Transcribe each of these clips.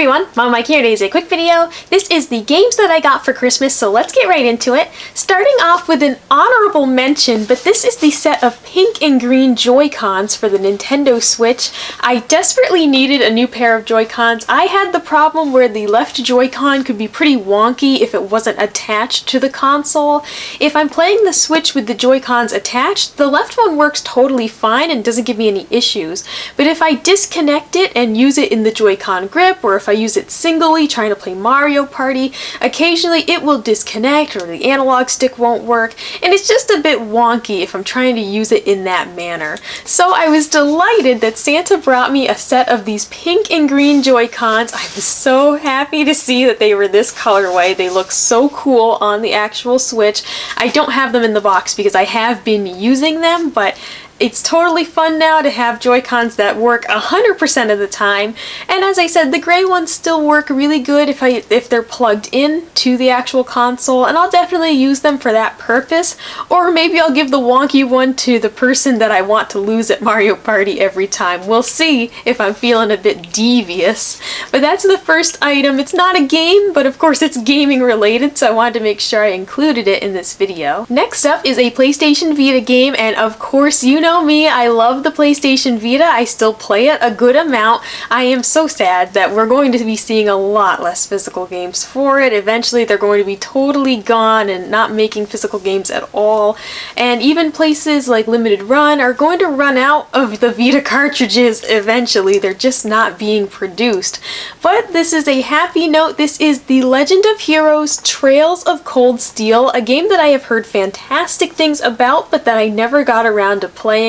everyone, Mom Mike here. Today's a quick video. This is the games that I got for Christmas, so let's get right into it. Starting off with an honorable mention, but this is the set of pink and green Joy-Cons for the Nintendo Switch. I desperately needed a new pair of Joy-Cons. I had the problem where the left Joy-Con could be pretty wonky if it wasn't attached to the console. If I'm playing the Switch with the Joy-Cons attached, the left one works totally fine and doesn't give me any issues. But if I disconnect it and use it in the Joy-Con grip, or if I use it singly trying to play Mario Party, occasionally it will disconnect or the analog stick won't work, and it's just a bit wonky if I'm trying to use it in that manner. So I was delighted that Santa brought me a set of these pink and green Joy-Cons. I was so happy to see that they were this colorway. They look so cool on the actual Switch. I don't have them in the box because I have been using them, but it's totally fun now to have Joy-Cons that work 100% of the time. And as I said, the gray ones still work really good if they're plugged in to the actual console, and I'll definitely use them for that purpose. Or maybe I'll give the wonky one to the person that I want to lose at Mario Party every time. We'll see if I'm feeling a bit devious. But that's the first item. It's not a game, but of course it's gaming related, so I wanted to make sure I included it in this video. Next up is a PlayStation Vita game, and of course you know me, I love the PlayStation Vita. I still play it a good amount. I am so sad that we're going to be seeing a lot less physical games for it. Eventually they're going to be totally gone and not making physical games at all. And even places like Limited Run are going to run out of the Vita cartridges eventually. They're just not being produced. But this is a happy note. This is The Legend of Heroes Trails of Cold Steel, a game that I have heard fantastic things about, but that I never got around to playing.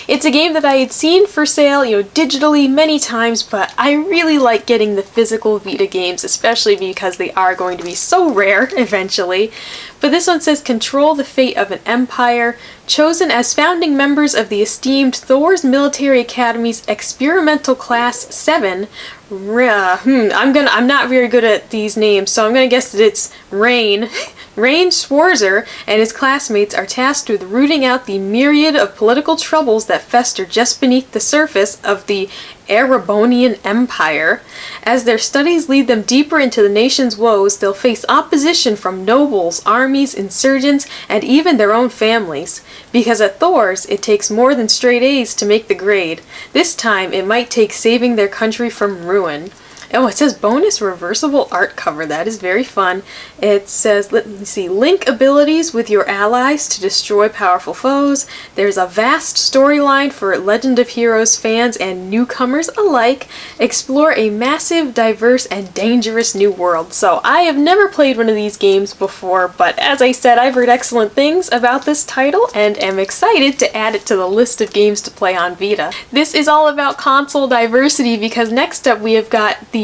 It's a game that I had seen for sale, digitally many times, but I really like getting the physical Vita games, especially because they are going to be so rare eventually. But this one says, control the fate of an empire, chosen as founding members of the esteemed Thor's Military Academy's Experimental Class 7. I'm not very good at these names, so I'm gonna guess that it's Rain. Rain Schwarzer and his classmates are tasked with rooting out the myriad of political troubles that fester just beneath the surface of the Erebonian Empire. As their studies lead them deeper into the nation's woes, they'll face opposition from nobles, armies, insurgents, and even their own families. Because at Thor's, it takes more than straight A's to make the grade. This time, it might take saving their country from ruin. Oh, it says bonus reversible art cover. That is very fun. It says, let me see, link abilities with your allies to destroy powerful foes. There's a vast storyline for Legend of Heroes fans and newcomers alike. Explore a massive, diverse, and dangerous new world. So I have never played one of these games before, but as I said, I've heard excellent things about this title and am excited to add it to the list of games to play on Vita. This is all about console diversity because next up we have got the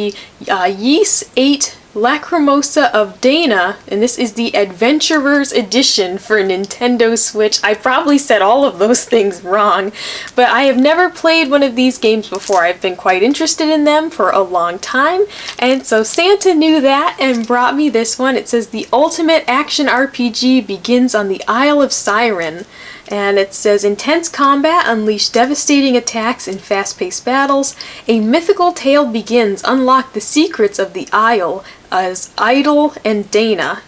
Ys 8 Lacrimosa of Dana, and this is the Adventurers Edition for Nintendo Switch. I probably said all of those things wrong, but I have never played one of these games before. I've been quite interested in them for a long time, and so Santa knew that and brought me this one. It says the ultimate action RPG begins on the Isle of Siren. And it says, intense combat, unleash devastating attacks in fast-paced battles. A mythical tale begins, unlock the secrets of the Isle as Idle and Dana.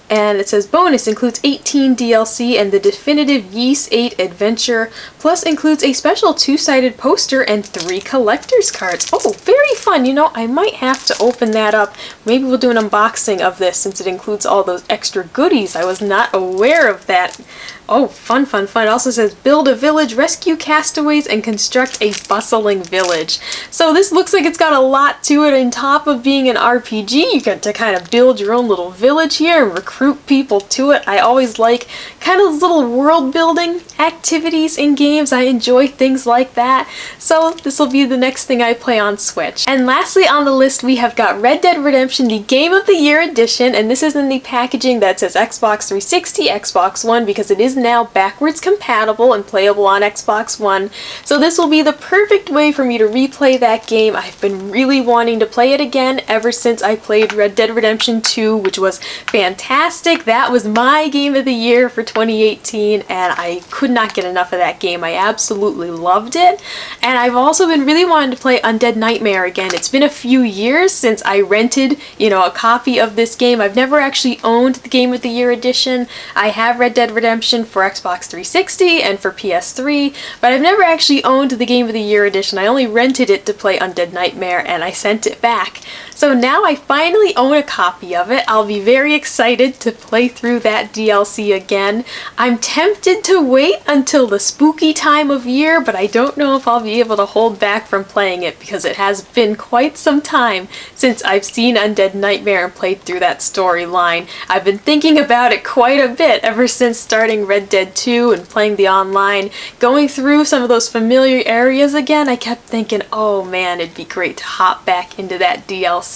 And it says, bonus includes 18 DLC and the definitive Ys 8 adventure, plus includes a special 2-sided poster and 3 collector's cards. Oh, very fun! I might have to open that up. Maybe we'll do an unboxing of this since it includes all those extra goodies. I was not aware of that. Oh, fun, fun, fun. It also says, build a village, rescue castaways, and construct a bustling village. So this looks like it's got a lot to it. On top of being an RPG, you get to kind of build your own little village here and recruit people to it. I always like kind of little world building activities in games. I enjoy things like that. So this will be the next thing I play on Switch. And lastly on the list, we have got Red Dead Redemption, the Game of the Year edition, and this is in the packaging that says Xbox 360, Xbox One, because it is now backwards compatible and playable on Xbox One. So this will be the perfect way for me to replay that game. I've been really wanting to play it again ever since I played Red Dead Redemption 2, which was fantastic. That was my game of the year for 2018, and I could not get enough of that game. game. I absolutely loved it. And I've also been really wanting to play Undead Nightmare again. It's been a few years since I rented, a copy of this game. I've never actually owned the Game of the Year edition. I have Red Dead Redemption for Xbox 360 and for PS3, but I've never actually owned the Game of the Year edition. I only rented it to play Undead Nightmare and I sent it back. So now I finally own a copy of it. I'll be very excited to play through that DLC again. I'm tempted to wait until the spooky time of year, but I don't know if I'll be able to hold back from playing it because it has been quite some time since I've seen Undead Nightmare and played through that storyline. I've been thinking about it quite a bit ever since starting Red Dead 2 and playing the online. Going through some of those familiar areas again, I kept thinking, oh man, it'd be great to hop back into that DLC.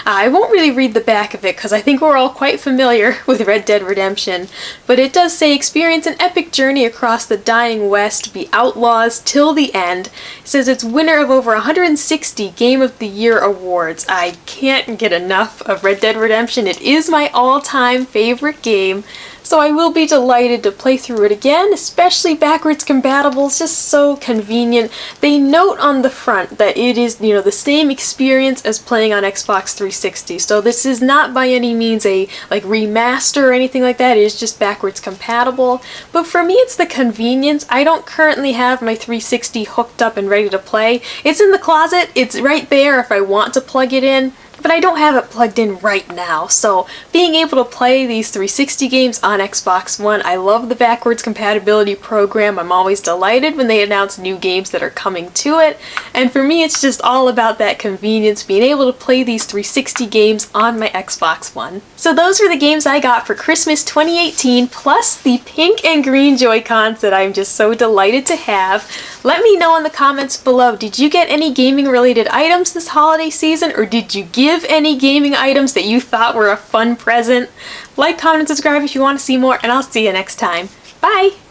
I won't really read the back of it because I think we're all quite familiar with Red Dead Redemption, but it does say experience an epic journey across the dying West, be outlaws till the end. It says it's winner of over 160 Game of the Year awards. I can't get enough of Red Dead Redemption. It is my all-time favorite game. So I will be delighted to play through it again, especially backwards compatible. It's just so convenient. They note on the front that it is, the same experience as playing on Xbox 360. So this is not by any means a remaster or anything like that. It is just backwards compatible. But for me, it's the convenience. I don't currently have my 360 hooked up and ready to play. It's in the closet. It's right there if I want to plug it in. But I don't have it plugged in right now, so being able to play these 360 games on Xbox One, I love the backwards compatibility program. I'm always delighted when they announce new games that are coming to it, and for me it's just all about that convenience, being able to play these 360 games on my Xbox One. So those were the games I got for Christmas 2018, plus the pink and green Joy-Cons that I'm just so delighted to have. Let me know in the comments below, did you get any gaming related items this holiday season, or did you give any gaming items that you thought were a fun present? Like, comment, and subscribe if you want to see more, and I'll see you next time. Bye!